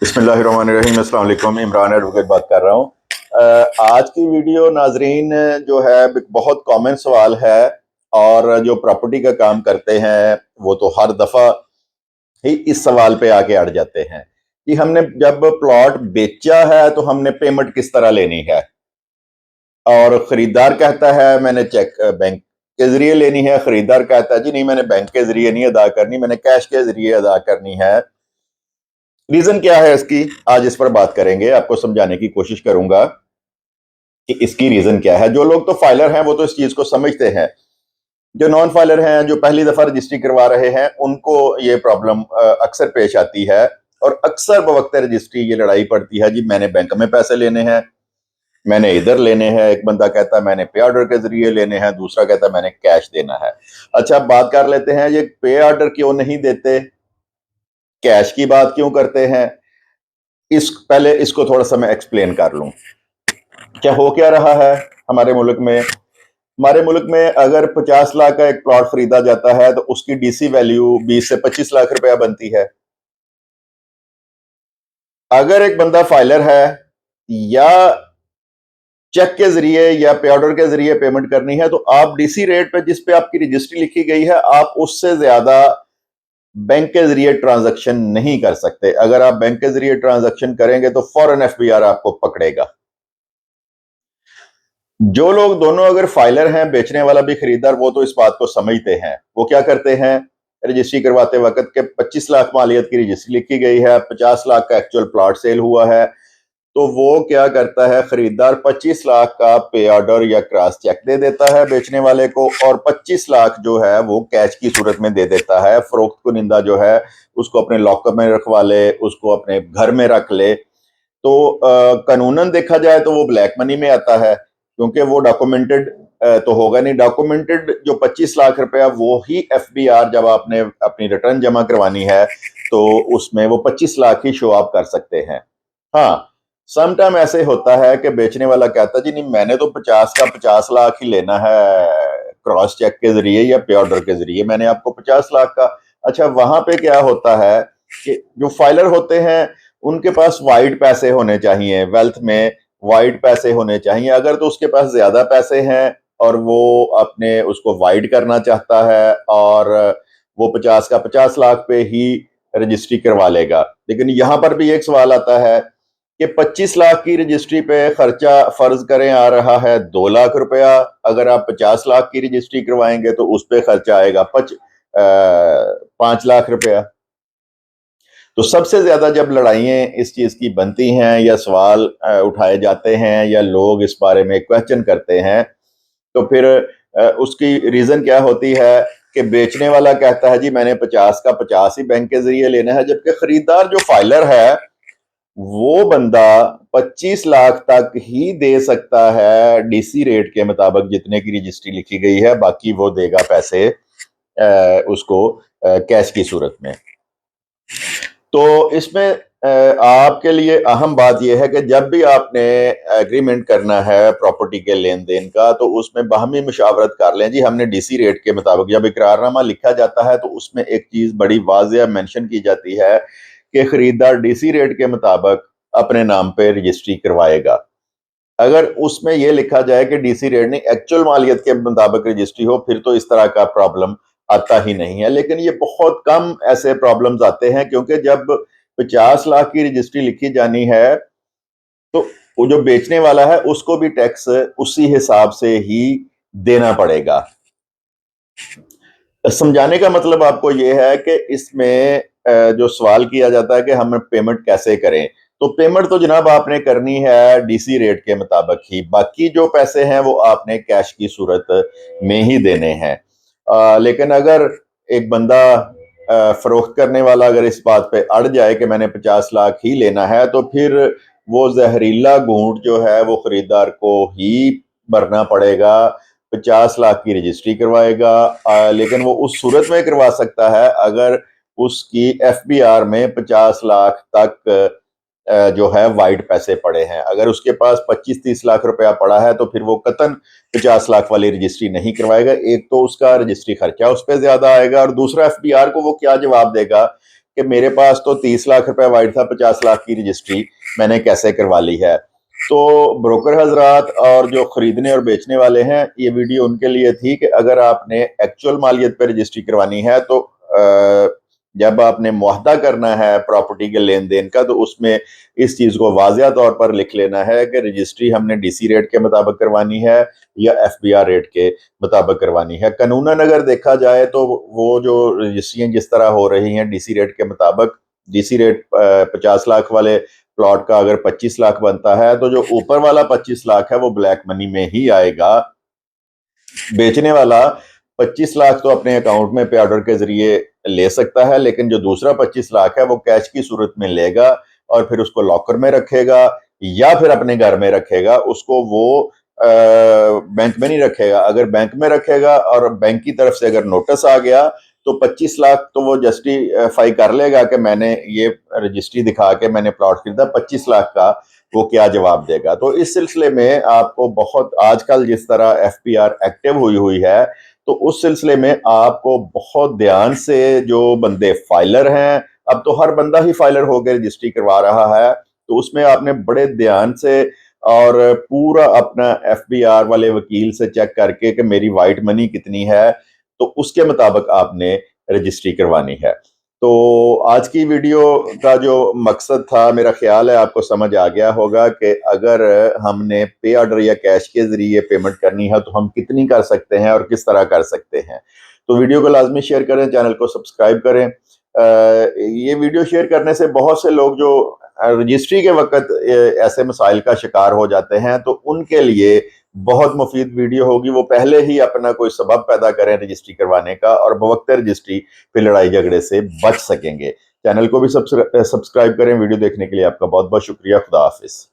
बिस्मिल्लाहिर्रहमानिर्रहीम। अस्सलाम वालेकुम। इमरान एडवोकेट बात कर रहा हूँ। आज की वीडियो नाजरीन जो है बहुत कॉमन सवाल है, और जो प्रॉपर्टी का काम करते हैं वो तो हर दफ़ा ही इस सवाल पे आके अड़ जाते हैं कि हमने जब प्लॉट बेचा है तो हमने पेमेंट किस तरह लेनी है। और खरीदार कहता है मैंने चेक बैंक के जरिए लेनी है, खरीदार कहता है जी नहीं मैंने बैंक के जरिए नहीं अदा करनी, मैंने कैश के जरिए अदा करनी है। रीजन क्या है इसकी, आज इस पर बात करेंगे, आपको समझाने की कोशिश करूंगा कि इसकी रीजन क्या है। जो लोग तो फाइलर हैं वो तो इस चीज को समझते हैं, जो नॉन फाइलर हैं, जो पहली दफा रजिस्ट्री करवा रहे हैं, उनको ये प्रॉब्लम अक्सर पेश आती है। और अक्सर बवक्त रजिस्ट्री ये लड़ाई पड़ती है, जी मैंने बैंक में पैसे लेने हैं, मैंने इधर लेने हैं। एक बंदा कहता है मैंने पे ऑर्डर के जरिए लेने हैं, दूसरा कहता है मैंने कैश देना है। अच्छा, अब बात कर लेते हैं ये पे ऑर्डर क्यों नहीं देते, कैश की बात क्यों करते हैं। पहले इसको थोड़ा सा मैं एक्सप्लेन कर लूं। क्या हो क्या रहा है हमारे मुल्क में। हमारे मुल्क में अगर 50 लाख का एक प्लॉट खरीदा जाता है तो उसकी डीसी वैल्यू 20 से 25 लाख रुपया बनती है। अगर एक बंदा फाइलर है या चेक के जरिए या पे ऑर्डर के जरिए पेमेंट करनी है, तो आप डीसी रेट पे जिस पे आपकी रजिस्ट्री लिखी गई है, आप उससे ज्यादा बैंक के जरिए ट्रांजैक्शन नहीं कर सकते। अगर आप बैंक के जरिए ट्रांजैक्शन करेंगे तो फौरन एफबीआर आपको पकड़ेगा। जो लोग दोनों अगर फाइलर हैं, बेचने वाला भी खरीदार, वो तो इस बात को समझते हैं। वो क्या करते हैं, रजिस्ट्री करवाते वक्त के 25 लाख मालियत की रजिस्ट्री लिखी गई है, 50 लाख का एक्चुअल प्लॉट सेल हुआ है, तो वो क्या करता है, खरीदार 25 लाख का पे ऑर्डर या क्रॉस चेक दे देता है बेचने वाले को, और 25 लाख जो है वो कैश की सूरत में दे देता है। फरोख्त कुनिंदा जो है उसको अपने लॉकअप में रखवा ले, उसको अपने घर में रख ले। तो कानूनन देखा जाए तो वो ब्लैक मनी में आता है, क्योंकि वो डॉक्यूमेंटेड तो होगा नहीं। डॉक्यूमेंटेड जो 25 लाख रुपया, वो ही एफबीआर जब आपने अपनी रिटर्न जमा करवानी है तो उसमें वो 25 लाख ही शो आप कर सकते हैं। हाँ, सम टाइम ऐसे होता है कि बेचने वाला कहता है जी नहीं मैंने तो 50 का 50 लाख ही लेना है, क्रॉस चेक के जरिए या पे ऑर्डर के जरिए, मैंने आपको 50 लाख का। अच्छा, वहां पे क्या होता है कि जो फाइलर होते हैं उनके पास वाइड पैसे होने चाहिए, वेल्थ में वाइड पैसे होने चाहिए। अगर तो उसके पास ज्यादा पैसे हैं और वो अपने उसको वाइड करना चाहता है, और वो 50 का 50 लाख पे ही रजिस्ट्री करवा लेगा। लेकिन यहां पर भी एक सवाल आता है कि 25 लाख की रजिस्ट्री पे खर्चा फर्ज करें आ रहा है 2 लाख रुपया, अगर आप 50 लाख की रजिस्ट्री करवाएंगे तो उस पर खर्चा आएगा 5 लाख रुपया। तो सबसे ज्यादा जब लड़ाइयाँ इस चीज की बनती हैं या सवाल उठाए जाते हैं या लोग इस बारे में क्वेश्चन करते हैं, तो फिर उसकी रीजन क्या होती है कि बेचने वाला कहता है जी मैंने 50 का 50 ही बैंक के जरिए लेना है, जबकि खरीदार जो फाइलर है वो बंदा 25 लाख तक ही दे सकता है डीसी रेट के मुताबिक जितने की रजिस्ट्री लिखी गई है, बाकी वो देगा पैसे उसको कैश की सूरत में। तो इसमें आपके लिए अहम बात यह है कि जब भी आपने एग्रीमेंट करना है प्रॉपर्टी के लेन देन का, तो उसमें बाहमी मुशावरत कर लें। जी हमने डीसी रेट के मुताबिक, जब इकरारनामा लिखा जाता है तो उसमें एक चीज बड़ी वाज़ेह मेंशन की जाती है कि खरीदार डीसी रेट के मुताबिक अपने नाम पे रजिस्ट्री करवाएगा। अगर उसमें यह लिखा जाए कि डीसी रेट नहीं, एक्चुअल मालियत के मुताबिक रजिस्ट्री हो, फिर तो इस तरह का प्रॉब्लम आता ही नहीं है। लेकिन ये बहुत कम ऐसे प्रॉब्लम्स आते हैं, क्योंकि जब 50 लाख की रजिस्ट्री लिखी जानी है तो वो जो बेचने वाला है उसको भी टैक्स उसी हिसाब से ही देना पड़ेगा। समझाने का मतलब आपको ये है कि इसमें जो सवाल किया जाता है कि हम पेमेंट कैसे करें, तो पेमेंट तो जनाब आपने करनी है डीसी रेट के मुताबिक ही, बाकी जो पैसे हैं वो आपने कैश की सूरत में ही देने हैं। लेकिन अगर एक बंदा फरोख्त करने वाला अगर इस बात पे अड़ जाए कि मैंने 50 लाख ही लेना है, तो फिर वो जहरीला घूंट जो है वो खरीदार को ही भरना पड़ेगा। 50 लाख की रजिस्ट्री करवाएगा, लेकिन वो उस सूरत में करवा सकता है अगर उसकी एफबीआर में 50 लाख तक जो है वाइड पैसे पड़े हैं। अगर उसके पास 25-30 लाख रुपया पड़ा है तो फिर वो कतन 50 लाख वाली रजिस्ट्री नहीं करवाएगा। एक तो उसका रजिस्ट्री खर्चा उस पर ज्यादा आएगा, और दूसरा एफबीआर को वो क्या जवाब देगा कि मेरे पास तो 30 लाख रुपए वाइट था, 50 लाख की रजिस्ट्री मैंने कैसे करवा ली है। तो ब्रोकर हजरात और जो खरीदने और बेचने वाले हैं, ये वीडियो उनके लिए थी कि अगर आपने एक्चुअल मालियत पर रजिस्ट्री करवानी है तो जब आपने मुआहदा करना है प्रॉपर्टी के लेन देन का, तो उसमें इस चीज को वाजिया तौर पर लिख लेना है कि रजिस्ट्री हमने डीसी रेट के मुताबिक करवानी है या एफबीआर रेट के मुताबिक करवानी है। कानूनन अगर देखा जाए तो वो जो रजिस्ट्रियां जिस तरह हो रही हैं डीसी रेट के मुताबिक, डीसी रेट 50 लाख वाले प्लॉट का अगर 25 लाख बनता है तो जो ऊपर वाला 25 लाख है वो ब्लैक मनी में ही आएगा। बेचने वाला 25 लाख तो अपने अकाउंट में पे ऑर्डर के जरिए ले सकता है, लेकिन जो दूसरा 25 लाख है वो कैश की सूरत में लेगा और फिर उसको लॉकर में रखेगा या फिर अपने घर में रखेगा। उसको वो बैंक में नहीं रखेगा। अगर बैंक में रखेगा और बैंक की तरफ से अगर नोटिस आ गया तो 25 लाख तो वो जस्टिफाई कर लेगा कि मैंने ये रजिस्ट्री दिखा के मैंने प्लॉट खरीदा। 25 लाख का वो क्या जवाब देगा। तो इस सिलसिले में आपको बहुत, आजकल जिस तरह एफपीआर एक्टिव हुई है, तो उस सिलसिले में आपको बहुत ध्यान से, जो बंदे फाइलर हैं, अब तो हर बंदा ही फाइलर होकर रजिस्ट्री करवा रहा है, तो उसमें आपने बड़े ध्यान से और पूरा अपना एफबीआर वाले वकील से चेक करके कि मेरी वाइट मनी कितनी है, तो उसके मुताबिक आपने रजिस्ट्री करवानी है। तो आज की वीडियो का जो मकसद था, मेरा ख्याल है आपको समझ आ गया होगा कि अगर हमने पे ऑर्डर या कैश के जरिए पेमेंट करनी है तो हम कितनी कर सकते हैं और किस तरह कर सकते हैं। तो वीडियो को लाजमी शेयर करें, चैनल को सब्सक्राइब करें। ये वीडियो शेयर करने से बहुत से लोग जो रजिस्ट्री के वक्त ऐसे मसाइल का शिकार हो जाते हैं, तो उनके लिए बहुत मुफीद वीडियो होगी। वो पहले ही अपना कोई सबब पैदा करें रजिस्ट्री करवाने का और बवक्त रजिस्ट्री फिर लड़ाई झगड़े से बच सकेंगे। चैनल को भी सब्सक्राइब करें। वीडियो देखने के लिए आपका बहुत बहुत शुक्रिया। खुदा हाफिज।